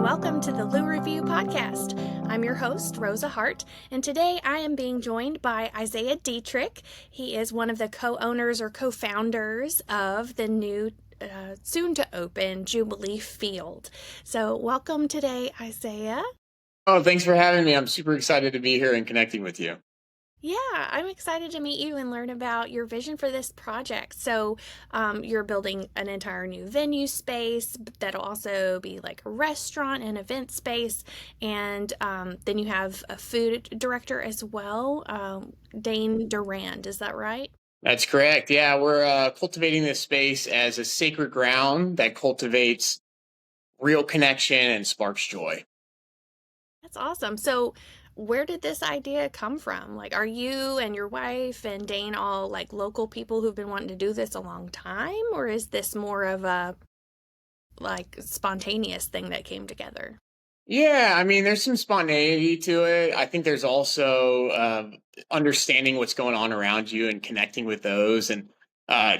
welcome to the Lou Review podcast. I'm your host, Rosa Hart, and today I am being joined by Isaiah Dietrich. He is one of the co-owners or co-founders of the new, soon-to-open Jubilee Field. So welcome today, Isaiah. Oh, thanks for having me. I'm super excited to be here and connecting with you. Yeah, I'm excited to meet you and learn about your vision for this project. So, you're building an entire new venue space that'll also be like a restaurant and event space. And then you have a food director as well, Dane Durand. Is that right? That's correct. Yeah, we're cultivating this space as a sacred ground that cultivates real connection and sparks joy. That's awesome. So, where did this idea come from? Like, are you and your wife and Dane all like local people who've been wanting to do this a long time, or is this more of a like spontaneous thing that came together? Yeah, I mean, there's some spontaneity to it. I think there's also understanding what's going on around you and connecting with those and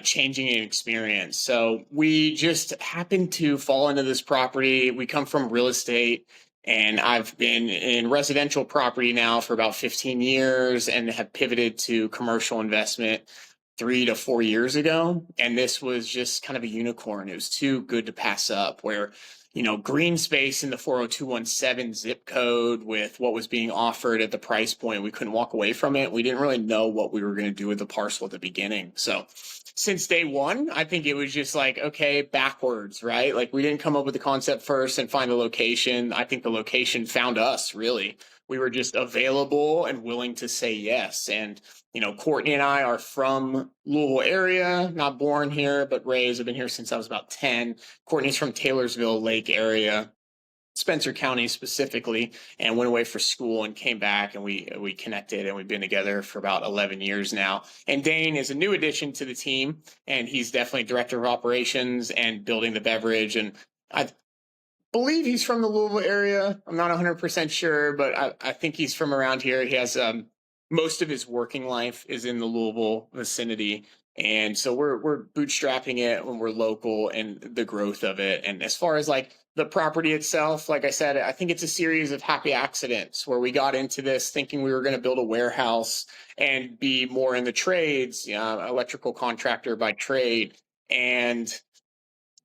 changing an experience. So we just happened to fall into this property. We come from real estate, and I've been in residential property now for about 15 years and have pivoted to commercial investment 3 to 4 years ago. And this was just kind of a unicorn. It was too good to pass up, where green space in the 40217 zip code with what was being offered at the price point. We couldn't walk away from it. We didn't really know what we were going to do with the parcel at the beginning. So since day one, I think it was just like, okay, backwards, right? Like we didn't come up with the concept first and find the location. I think the location found us, really. We were just available and willing to say yes. And Courtney and I are from Louisville area, not born here, but raised. I've been here since I was about 10. Courtney's from Taylorsville Lake area, Spencer County specifically, and went away for school and came back, and we connected, and we've been together for about 11 years now. And Dane is a new addition to the team, and he's definitely director of operations and building the beverage. And I believe he's from the Louisville area. I'm not 100% sure, but I think he's from around here. He has most of his working life is in the Louisville vicinity. And so we're bootstrapping it when we're local and the growth of it. And as far as like the property itself, like I said, I think it's a series of happy accidents where we got into this thinking we were going to build a warehouse and be more in the trades, electrical contractor by trade. And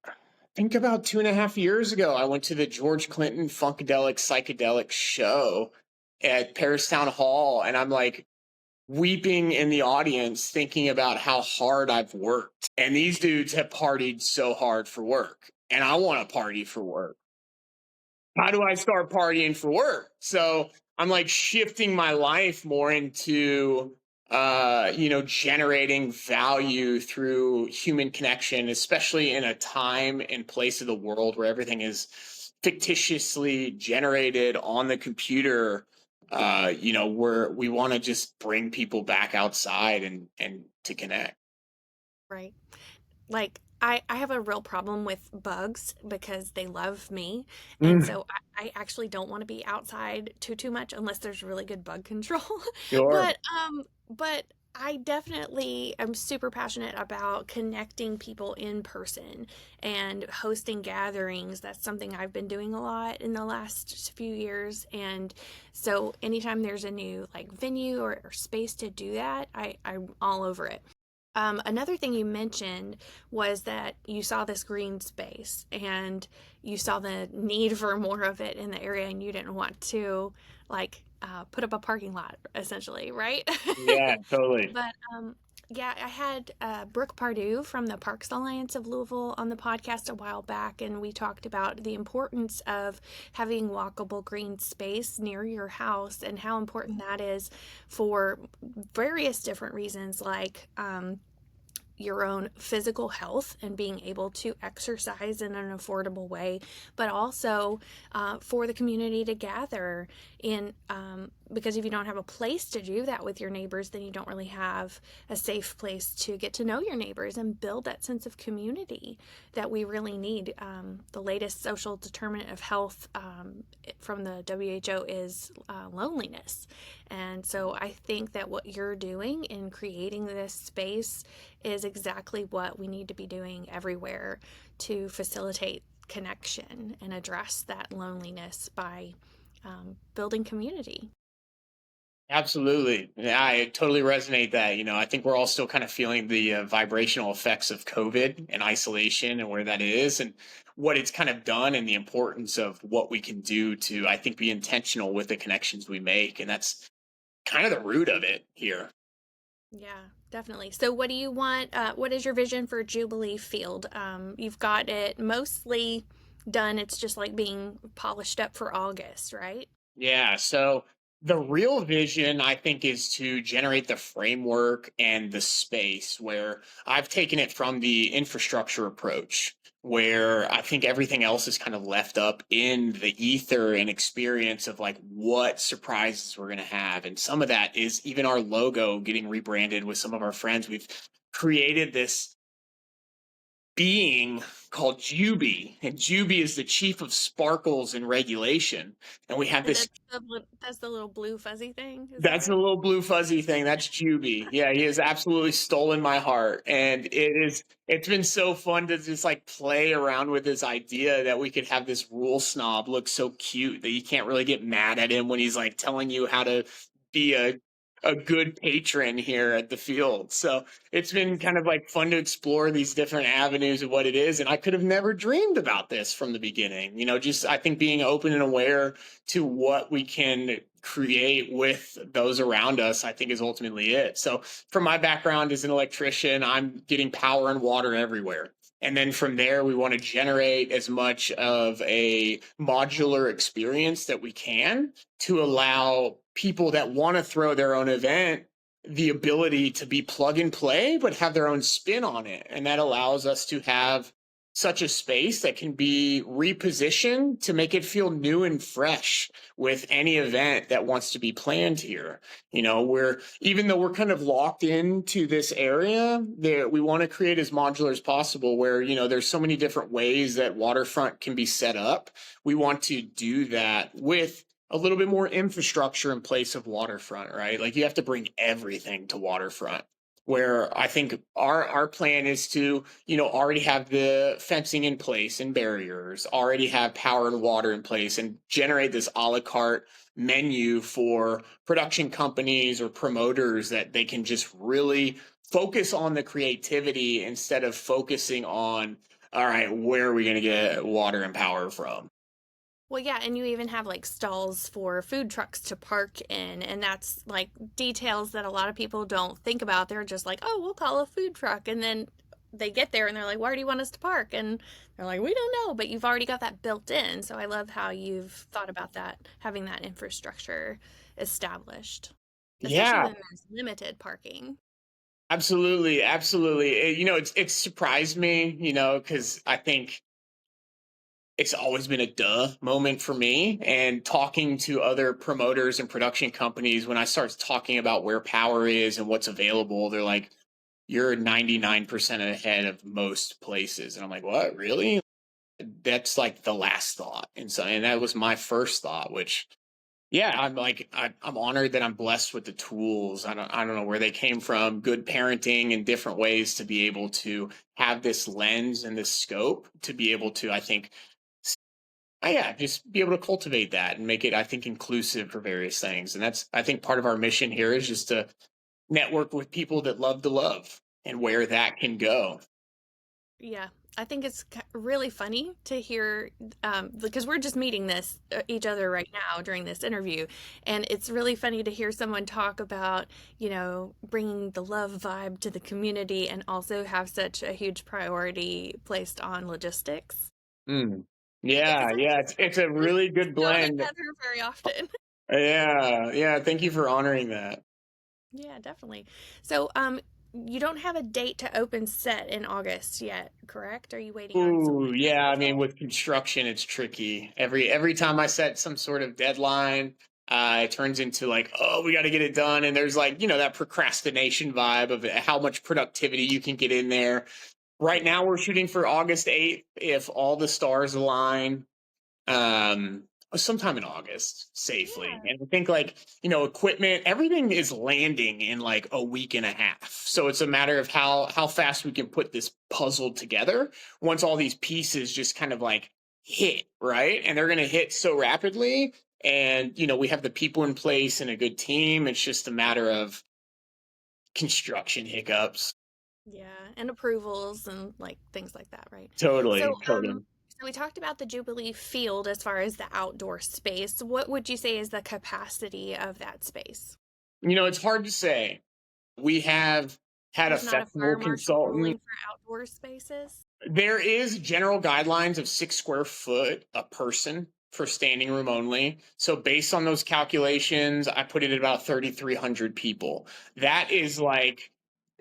I think about 2.5 years ago, I went to the George Clinton Funkadelic Psychedelic show at Paris Town Hall, and I'm like weeping in the audience thinking about how hard I've worked. And these dudes have partied so hard for work, and I want to party for work. How do I start partying for work? So I'm like shifting my life more into generating value through human connection, especially in a time and place of the world where everything is fictitiously generated on the computer. Where we want to just bring people back outside and to connect. Right. Like I have a real problem with bugs because they love me. And Mm, so I actually don't want to be outside too much unless there's really good bug control. sure. But I definitely am super passionate about connecting people in person and hosting gatherings. That's something I've been doing a lot in the last few years. And so anytime there's a new like venue or space to do that, I'm all over it. Another thing you mentioned was that you saw this green space and you saw the need for more of it in the area, and you didn't want to like put up a parking lot, essentially, right? Yeah, totally. But yeah, I had Brooke Pardue from the Parks Alliance of Louisville on the podcast a while back, and we talked about the importance of having walkable green space near your house and how important that is for various different reasons, like your own physical health and being able to exercise in an affordable way, but also for the community to gather in. Because if you don't have a place to do that with your neighbors, then you don't really have a safe place to get to know your neighbors and build that sense of community that we really need. The latest social determinant of health from the WHO is loneliness. And so I think that what you're doing in creating this space is exactly what we need to be doing everywhere to facilitate connection and address that loneliness by building community. Absolutely. Yeah, I totally resonate that. I think we're all still kind of feeling the vibrational effects of COVID and isolation and where that is and what it's kind of done and the importance of what we can do to, I think, be intentional with the connections we make. And that's kind of the root of it here. Yeah, definitely. So, what do you want? What is your vision for Jubilee Field? You've got it mostly done. It's just like being polished up for August, right? Yeah. So the real vision, I think, is to generate the framework and the space where I've taken it from the infrastructure approach, where I think everything else is kind of left up in the ether and experience of like what surprises we're going to have. And some of that is even our logo getting rebranded with some of our friends. We've created this being called Juby, and Juby is the chief of sparkles and regulation. And we have And this. that's the little blue fuzzy thing. Is that That's a right? little blue fuzzy thing. That's Juby. Yeah, he has absolutely stolen my heart. And it's been so fun to just like play around with this idea that we could have this rule snob look so cute that you can't really get mad at him when he's like telling you how to be a good patron here at the field. So it's been kind of like fun to explore these different avenues of what it is. And I could have never dreamed about this from the beginning. Just I think being open and aware to what we can create with those around us, I think is ultimately it. So from my background as an electrician, I'm getting power and water everywhere. And then from there, we want to generate as much of a modular experience that we can to allow people that want to throw their own event the ability to be plug and play, but have their own spin on it. And that allows us to have such a space that can be repositioned to make it feel new and fresh with any event that wants to be planned here. We're even though we're kind of locked into this area, there we want to create as modular as possible where, there's so many different ways that waterfront can be set up. We want to do that with a little bit more infrastructure in place of waterfront, right? Like you have to bring everything to waterfront. Where I think our plan is to, already have the fencing in place and barriers, already have power and water in place, and generate this a la carte menu for production companies or promoters that they can just really focus on the creativity instead of focusing on, all right, where are we going to get water and power from? Well, yeah, and you even have like stalls for food trucks to park in, and that's like details that a lot of people don't think about. They're just like, "Oh, we'll call a food truck." And then they get there and they're like, "Where do you want us to park?" And they're like, "We don't know," but you've already got that built in. So I love how you've thought about that, having that infrastructure established, especially Yeah, when there's limited parking. absolutely, absolutely. It's surprised me, because I think it's always been a duh moment for me. And talking to other promoters and production companies, when I start talking about where power is and what's available, they're like, you're 99% ahead of most places. And I'm like, what, really? That's like the last thought. And that was my first thought, which, yeah, I'm like, I'm honored that I'm blessed with the tools. I don't know where they came from, good parenting and different ways to be able to have this lens and this scope to be able to, I think, yeah, just be able to cultivate that and make it, I think, inclusive for various things. And that's, I think, part of our mission here is just to network with people that love to love and where that can go. Yeah, I think it's really funny to hear because we're just meeting each other right now during this interview, and it's really funny to hear someone talk about bringing the love vibe to the community and also have such a huge priority placed on logistics. Mm. Because Yeah, yeah, it's a we really good don't have blend. that here very often. Yeah, yeah. Thank you for honoring that. Yeah, definitely. So, you don't have a date to open set in August yet, correct? Are you waiting on some Ooh, yeah. I mean, approval? with construction, it's tricky. Every time I set some sort of deadline, it turns into like, oh, we got to get it done, and there's like, that procrastination vibe of how much productivity you can get in there. Right now, we're shooting for August 8th if all the stars align. um Sometime in August safely. Yeah. And I think like, equipment, everything is landing in like a week and a half. So it's a matter of how fast we can put this puzzle together once all these pieces just kind of like hit, right? And they're going to hit so rapidly. And, we have the people in place and a good team. It's just a matter of construction hiccups. Yeah, and approvals and like things like that, right? So, Totally, um, totally. so we talked about the Jubilee Field as far as the outdoor space. What would you say is the capacity of that space? It's hard to say. We have had a There's not a festival fire marshal consultant. ruling for outdoor spaces? There is general guidelines of 6 square foot a person for standing room only. So based on those calculations, I put it at about 3,300 people. That is like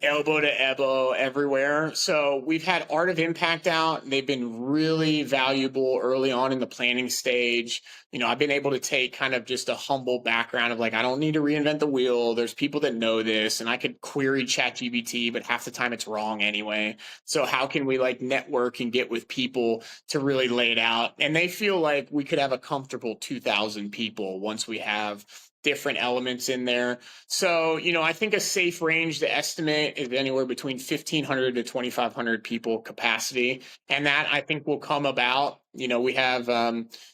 elbow to elbow everywhere. So we've had Art of Impact out, and they've been really valuable early on in the planning stage. I've been able to take kind of just a humble background of like, I don't need to reinvent the wheel. There's people that know this, and I could query ChatGPT, but half the time it's wrong anyway. So how can we like network and get with people to really lay it out? And they feel like we could have a comfortable 2,000 people once we have different elements in there. So, I think a safe range to estimate is anywhere between 1,500 to 2,500 people capacity. And that I think will come about. We have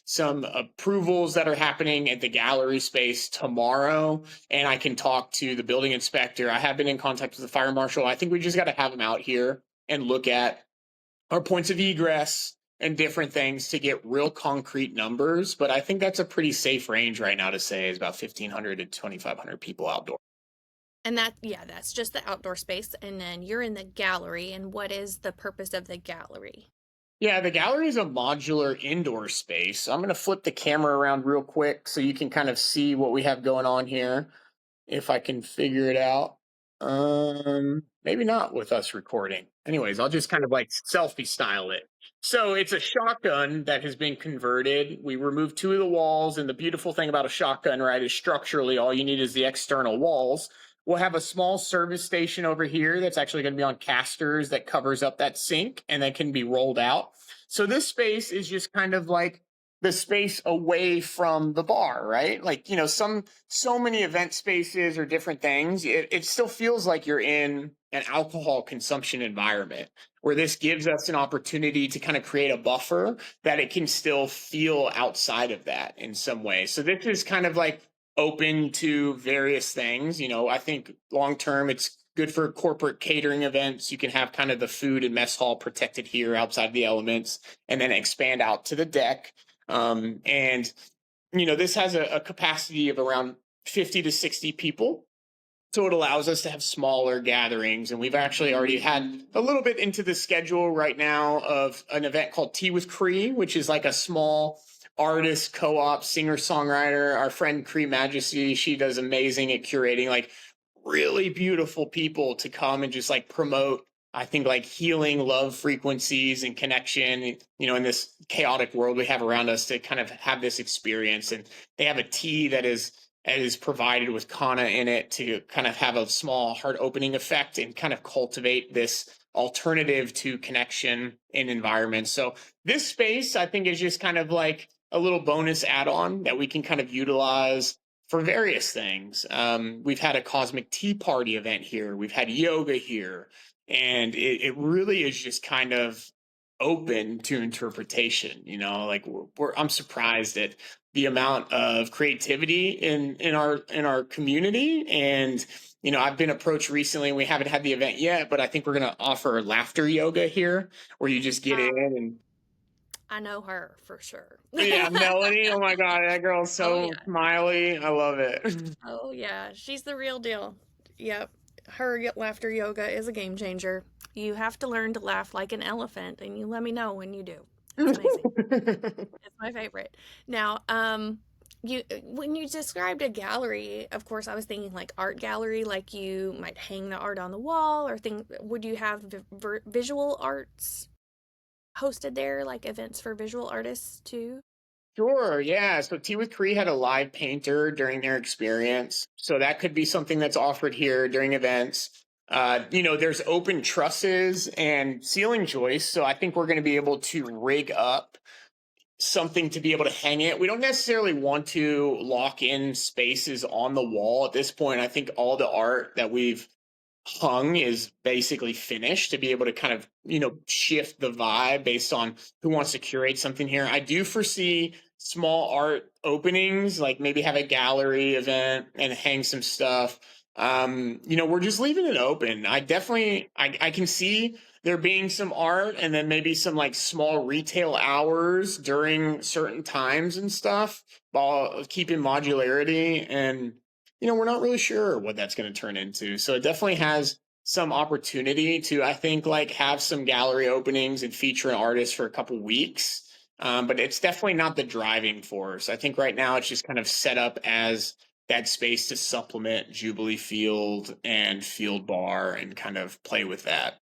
some approvals that are happening at the gallery space tomorrow, and I can talk to the building inspector. I have been in contact with the fire marshal. I think we just got to have them out here and look at our points of egress and different things to get real concrete numbers. But I think that's a pretty safe range right now to say is about 1,500 to 2,500 people outdoors. And that, yeah, that's just the outdoor space. And then you're in the gallery. And what is the purpose of the gallery? Yeah, the gallery is a modular indoor space. I'm going to flip the camera around real quick so you can kind of see what we have going on here, if I can figure it out. Maybe not with us recording. Anyways, I'll just kind of like selfie style it. So it's a shotgun that has been converted. We removed 2 of the walls, and the beautiful thing about a shotgun, right, is structurally all you need is the external walls. We'll have a small service station over here that's actually going to be on casters that covers up that sink and that can be rolled out. So this space is just kind of like the space away from the bar, right? Like, so many event spaces or different things, it still feels like you're in an alcohol consumption environment, where this gives us an opportunity to kind of create a buffer that it can still feel outside of that in some way. So this is kind of like open to various things. I think long term it's good for corporate catering events. You can have kind of the food and mess hall protected here outside the elements, and then expand out to the deck. And this has a capacity of around 50 to 60 people. So it allows us to have smaller gatherings. And we've actually already had a little bit into the schedule right now of an event called Tea with Cree, which is like a small artist co-op singer-songwriter. Our friend Cree Majesty, she does amazing at curating like really beautiful people to come and just like promote, I think, like healing love frequencies and connection, in this chaotic world we have around us, to kind of have this experience. And they have a tea that is provided with kanna in it to kind of have a small heart opening effect and kind of cultivate this alternative to connection in environments. So this space, I think, is just kind of like a little bonus add-on that we can kind of utilize for various things. We've had a cosmic tea party event here. We've had yoga here. And it really is just kind of open to interpretation. Like I'm surprised at the amount of creativity in our community. And I've been approached recently, and we haven't had the event yet, but I think we're going to offer laughter yoga here, where you just get in and I know her for sure. yeah, Melanie. Oh my God, that girl's Oh, so yeah. smiley. I love it. Oh, yeah. She's the real deal. Yep. Her laughter yoga is a game changer. You have to learn to laugh like an elephant, and you let me know when you do. It's amazing. It's my favorite. Now, you when you described a gallery, of course, I was thinking like art gallery, like you might hang the art on the wall, or think, would you have visual arts hosted there, like events for visual artists too? Sure, yeah. So Tea with Cree had a live painter during their experience. So that could be something that's offered here during events. There's open trusses and ceiling joists. So I think we're going to be able to rig up something to be able to hang it. We don't necessarily want to lock in spaces on the wall at this point. I think all the art that we've hung is basically finished to be able to kind of, shift the vibe based on who wants to curate something here. I do foresee small art openings, like maybe have a gallery event and hang some stuff. We're just leaving it open. I can see there being some art and then maybe some like small retail hours during certain times and stuff while keeping modularity. And we're not really sure what that's going to turn into. So it definitely has some opportunity to, I think, like have some gallery openings and feature an artist for a couple weeks. But it's definitely not the driving force. I think right now it's just kind of set up as that space to supplement Jubilee Field and Field Bar and kind of play with that.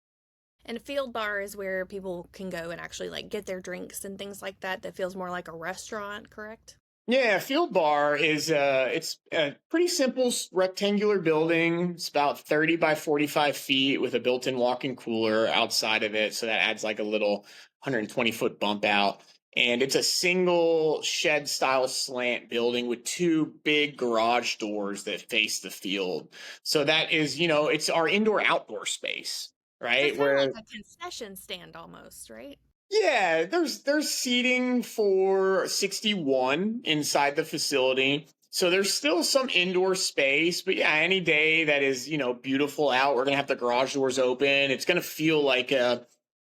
And a field bar is where people can go and actually like get their drinks and things like that. That feels more like a restaurant, correct? Yeah, Field Bar is it's a pretty simple rectangular building. It's about 30 by 45 feet with a built-in walk-in cooler outside of it, so that adds like a little 120-foot bump out. And it's a single shed-style slant building with two big garage doors that face the field. So that is, it's our indoor-outdoor space, So it's right? kind of like Where a concession stand almost, right? yeah, there's seating for 61 inside the facility. So there's still some indoor space, but yeah, any day that is, beautiful out, we're gonna have the garage doors open. It's gonna feel like a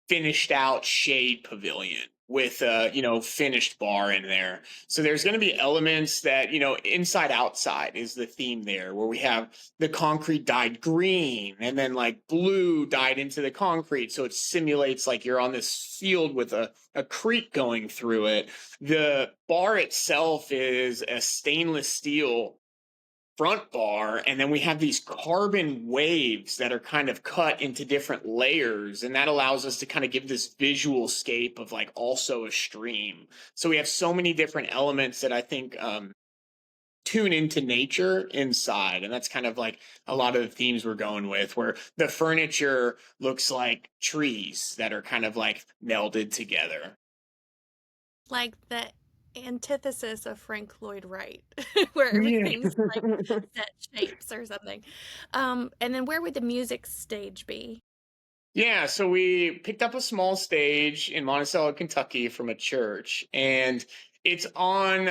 finished out shade pavilion with a finished bar in there. So there's going to be elements that inside outside is the theme there, where we have the concrete dyed green and then like blue dyed into the concrete, so it simulates like you're on this field with a creek going through it. The bar itself is a stainless steel front bar, and then we have these carbon waves that are kind of cut into different layers, and that allows us to kind of give this visual scape of like also a stream. So we have so many different elements that I think tune into nature inside, and that's kind of like a lot of the themes we're going with, where the furniture looks like trees that are kind of like melded together. Like the antithesis of Frank Lloyd Wright, where Yeah. everything's like set shapes or something. And then where would the music stage be? Yeah, so we picked up a small stage in Monticello, Kentucky from a church, and it's on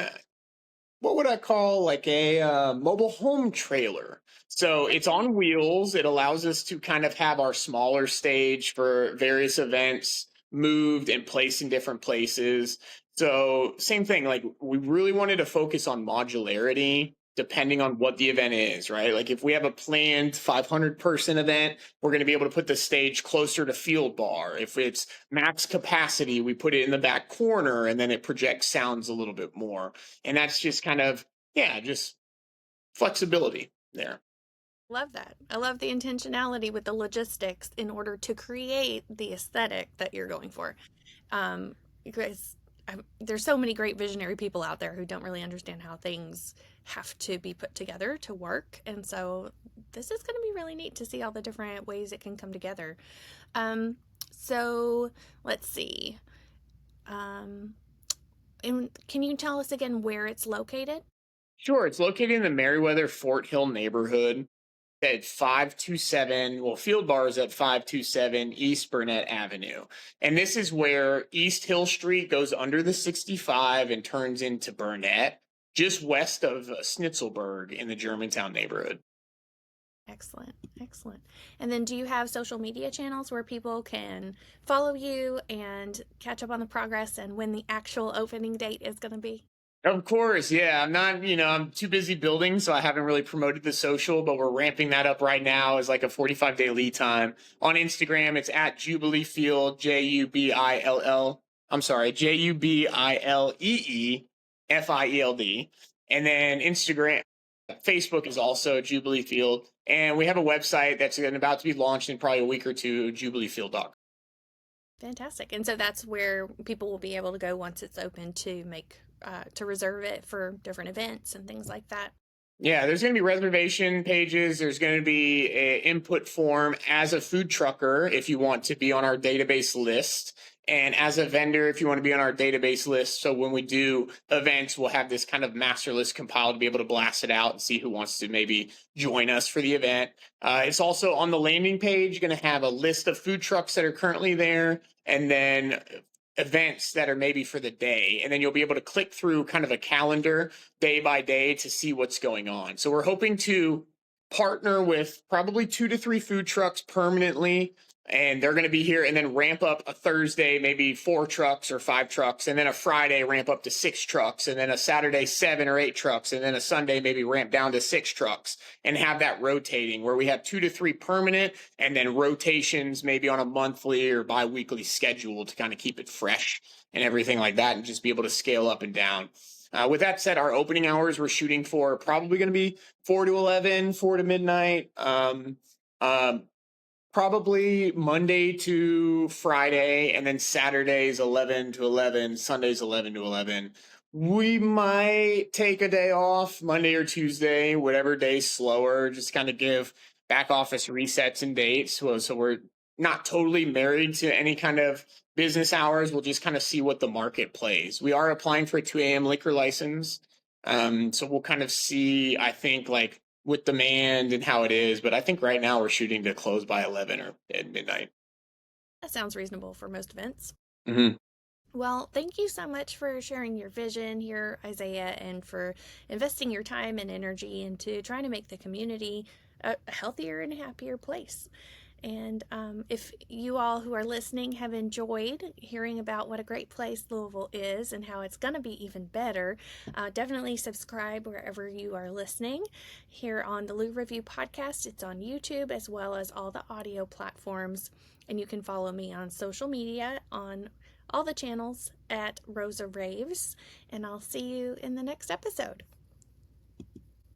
what would I call like a mobile home trailer. So it's Okay. on wheels. It allows us to kind of have our smaller stage for various events moved and placed in different places. So same thing, like we really wanted to focus on modularity depending on what the event is, right? Like if we have a planned 500-person event, we're going to be able to put the stage closer to Field Bar. If it's max capacity, we put it in the back corner and then it projects sounds a little bit more. And that's just kind of, yeah, just flexibility there. Love that. I love the intentionality with the logistics in order to create the aesthetic that you're going for. Because there's so many great visionary people out there who don't really understand how things have to be put together to work. And so this is going to be really neat to see all the different ways it can come together. Um, so let's see. Um, and can you tell us again where it's located? Sure, it's located in the Meriweather-Fort Hill neighborhood at 527, well, Field Bar is at 527 East Burnett Avenue. And this is where East Hill Street goes under the 65 and turns into Burnett, just west of Snitzelberg in the Germantown neighborhood. Excellent. Excellent. And then do you have social media channels where people can follow you and catch up on the progress and when the actual opening date is going to be? Of course, yeah. I'm not, I'm too busy building, so I haven't really promoted the social, but we're ramping that up right now as like a 45-day lead time. On Instagram, it's at Jubilee Field, Jubill. I'm sorry, JubileeField. And then Instagram, Facebook is also Jubilee Field. And we have a website that's about to be launched in probably a week or two, jubileefield.com. Fantastic. And so that's where people will be able to go once it's open to make to reserve it for different events and things like that. Yeah, there's going to be reservation pages. There's going to be an input form as a food trucker if you want to be on our database list. And as a vendor, if you want to be on our database list, so when we do events, we'll have this kind of master list compiled to be able to blast it out and see who wants to maybe join us for the event. It's also on the landing page, going to have a list of food trucks that are currently there, and then events that are maybe for the day. And then you'll be able to click through kind of a calendar day by day to see what's going on. So we're hoping to partner with probably 2 to 3 food trucks permanently, and they're going to be here, and then ramp up a Thursday, maybe 4 trucks or 5 trucks, and then a Friday ramp up to 6 trucks, and then a Saturday 7 or 8 trucks, and then a Sunday maybe ramp down to 6 trucks, and have that rotating where we have 2 to 3 permanent, and then rotations maybe on a monthly or bi-weekly schedule to kind of keep it fresh and everything like that, and just be able to scale up and down. With that said, our opening hours we're shooting for probably going to be 4 to 11, 4 to midnight. Probably Monday to Friday, and then Saturdays 11 to 11, Sundays 11 to 11. We might take a day off Monday or Tuesday, whatever day's slower, just kind of give back office resets and dates. So we're not totally married to any kind of business hours. We'll just kind of see what the market plays. We are applying for a 2 a.m. liquor license. So we'll kind of see, I think, like with demand and how it is, but I think right now we're shooting to close by 11 or at midnight. That sounds reasonable for most events. Mm-hmm. Well, thank you so much for sharing your vision here, Isaiah, and for investing your time and energy into trying to make the community a healthier and happier place. And if you all who are listening have enjoyed hearing about what a great place Louisville is and how it's going to be even better, definitely subscribe wherever you are listening. Here on the Lou Review podcast, it's on YouTube as well as all the audio platforms. And you can follow me on social media on all the channels at Rosa Raves. And I'll see you in the next episode.